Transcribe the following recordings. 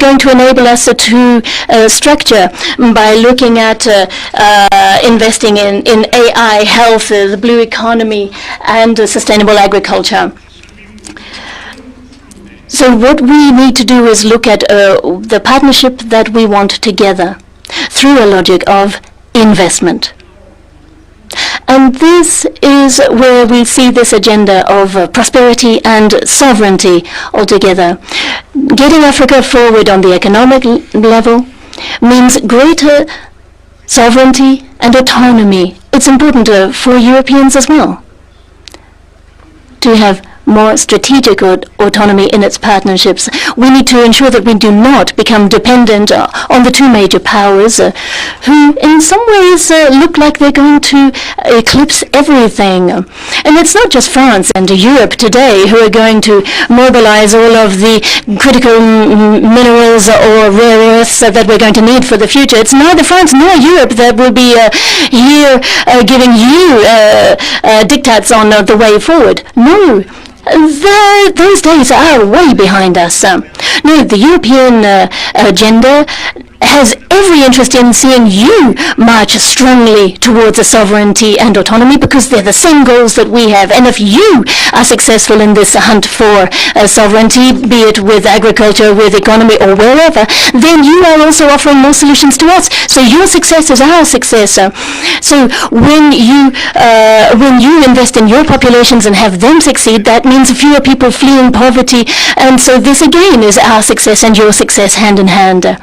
going to enable us to structure by looking at investing in AI, health, the blue economy, and sustainable agriculture. So what we need to do is look at the partnership that we want together through a logic of investment. And this is where we see this agenda of prosperity and sovereignty altogether. Getting Africa forward on the economic level means greater sovereignty and autonomy. It's important for Europeans as well to have more strategic autonomy in its partnerships. We need to ensure that we do not become dependent on the two major powers who in some ways look like they're going to eclipse everything. And it's not just France and Europe today who are going to mobilize all of the critical minerals or rare earths that we're going to need for the future. It's neither France nor Europe that will be here giving you diktats on the way forward. No. Those days are way behind us. No, the European agenda has every interest in seeing you march strongly towards a sovereignty and autonomy because they're the same goals that we have. And if you are successful in this hunt for sovereignty, be it with agriculture, with economy, or wherever, then you are also offering more solutions to us. So your success is our success. So when you invest in your populations and have them succeed, that means fewer people fleeing poverty. And so this again is our success and your success hand in hand.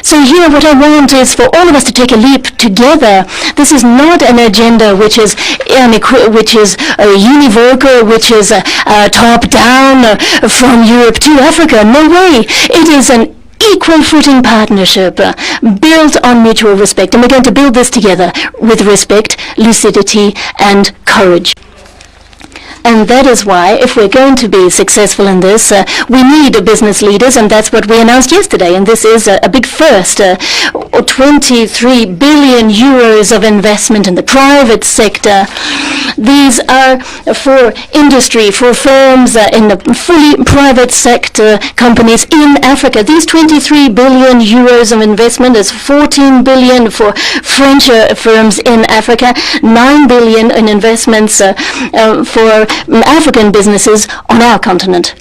So here what I want is for all of us to take a leap together. This is not an agenda which is univocal, which is top-down from Europe to Africa. No way. It is an equal footing partnership built on mutual respect. And we're going to build this together with respect, lucidity, and courage. And that is why, if we're going to be successful in this, we need business leaders, and that's what we announced yesterday. And this is a big first, 23 billion euros of investment in the private sector. These are for industry, for firms in the fully private sector companies in Africa. These 23 billion euros of investment is 14 billion for French firms in Africa, 9 billion in investments for African businesses on our continent.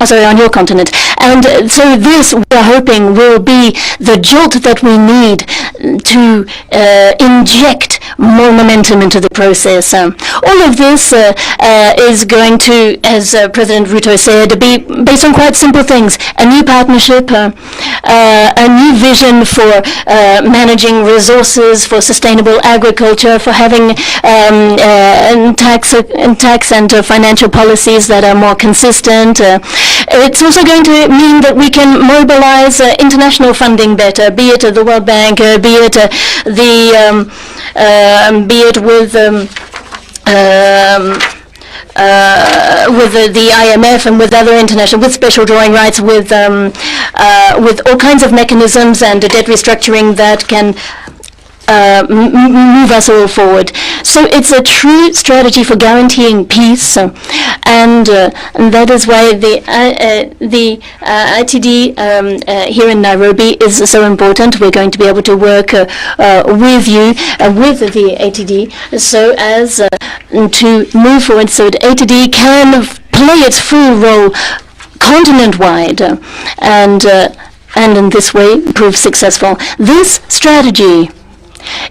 On your continent. And so this, we're hoping, will be the jolt that we need to inject more momentum into the process. All of this is going to, as President Ruto said, be based on quite simple things. A new partnership, a new vision for managing resources, for sustainable agriculture, for having tax and financial policies that are more consistent. It's also going to mean that we can mobilize international funding better, be it the World Bank, be it with the IMF and with other international, with special drawing rights, with all kinds of mechanisms and debt restructuring that can move us all forward. So it's a true strategy for guaranteeing peace, and that is why the ITD here in Nairobi is so important. We're going to be able to work with you, with the ATD, so as to move forward so that ATD can play its full role continent-wide and in this way prove successful. This strategy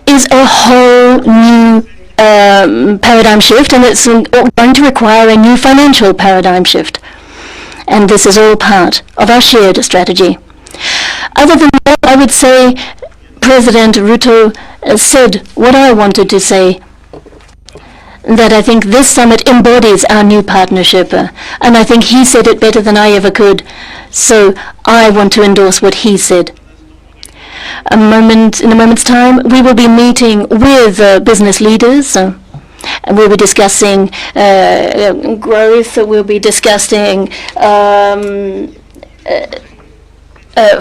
is a whole new paradigm shift, and it's going to require a new financial paradigm shift. And this is all part of our shared strategy. Other than that, I would say President Ruto said what I wanted to say, that I think this summit embodies our new partnership, and I think he said it better than I ever could. So I want to endorse what he said. In a moment's time, we will be meeting with business leaders, and we'll be discussing growth. We'll be discussing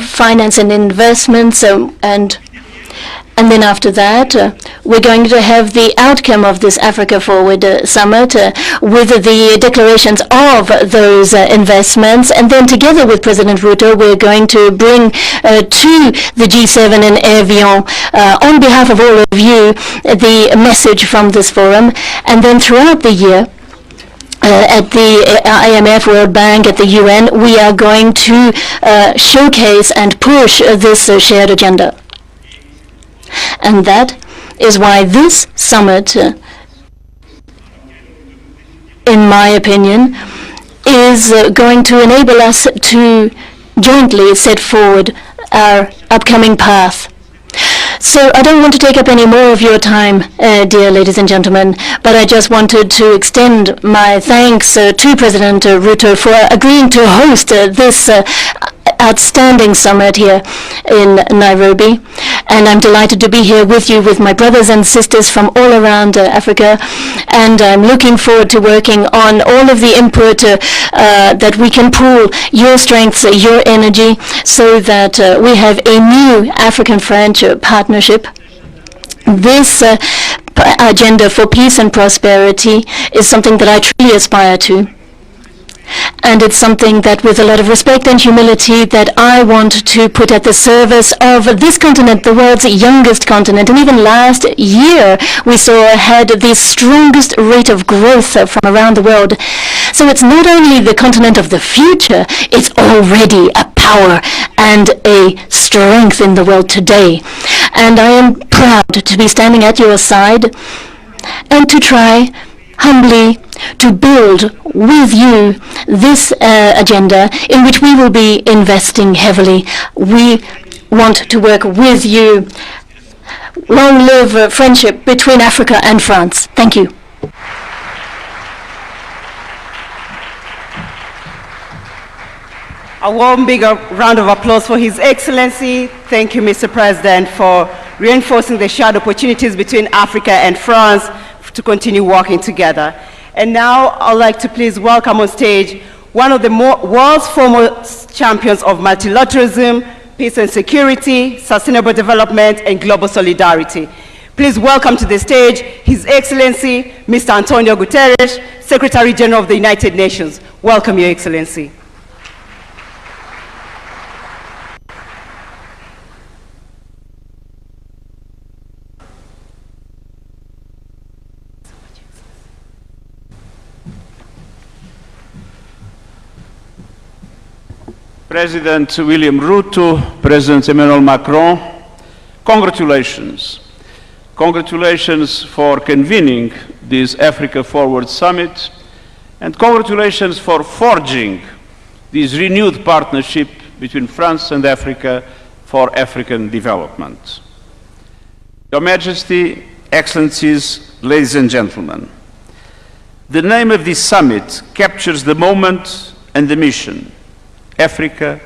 finance and investments, and And then after that, we're going to have the outcome of this Africa Forward Summit with the declarations of those investments. And then together with President Ruto, we're going to bring to the G7 in Evian, on behalf of all of you, the message from this forum. And then throughout the year, at the IMF, World Bank, at the UN, we are going to showcase and push this shared agenda. And that is why this summit, in my opinion, is going to enable us to jointly set forward our upcoming path. So I don't want to take up any more of your time, dear ladies and gentlemen, but I just wanted to extend my thanks to President Ruto for agreeing to host this outstanding summit here in Nairobi. And I'm delighted to be here with you, with my brothers and sisters from all around Africa. And I'm looking forward to working on all of the input that we can pool, your strengths, your energy, so that we have a new African-French partnership. This agenda for peace and prosperity is something that I truly aspire to. And it's something that, with a lot of respect and humility, that I want to put at the service of this continent, the world's youngest continent. And even last year, we saw had the strongest rate of growth from around the world. So it's not only the continent of the future, it's already a power and a strength in the world today. And I am proud to be standing at your side and to try humbly to build with you this agenda in which we will be investing heavily. We want to work with you. Long live friendship between Africa and France. Thank you. A warm, big round of applause for His Excellency. Thank you, Mr. President, for reinforcing the shared opportunities between Africa and France to continue working together. And now I'd like to please welcome on stage one of the world's foremost champions of multilateralism, peace and security, sustainable development, and global solidarity. Please welcome to the stage His Excellency, Mr. Antonio Guterres, Secretary General of the United Nations. Welcome, Your Excellency. President William Ruto, President Emmanuel Macron, congratulations. Congratulations for convening this Africa Forward Summit, and congratulations for forging this renewed partnership between France and Africa for African development. Your Majesty, Excellencies, ladies and gentlemen, the name of this summit captures the moment and the mission. Africa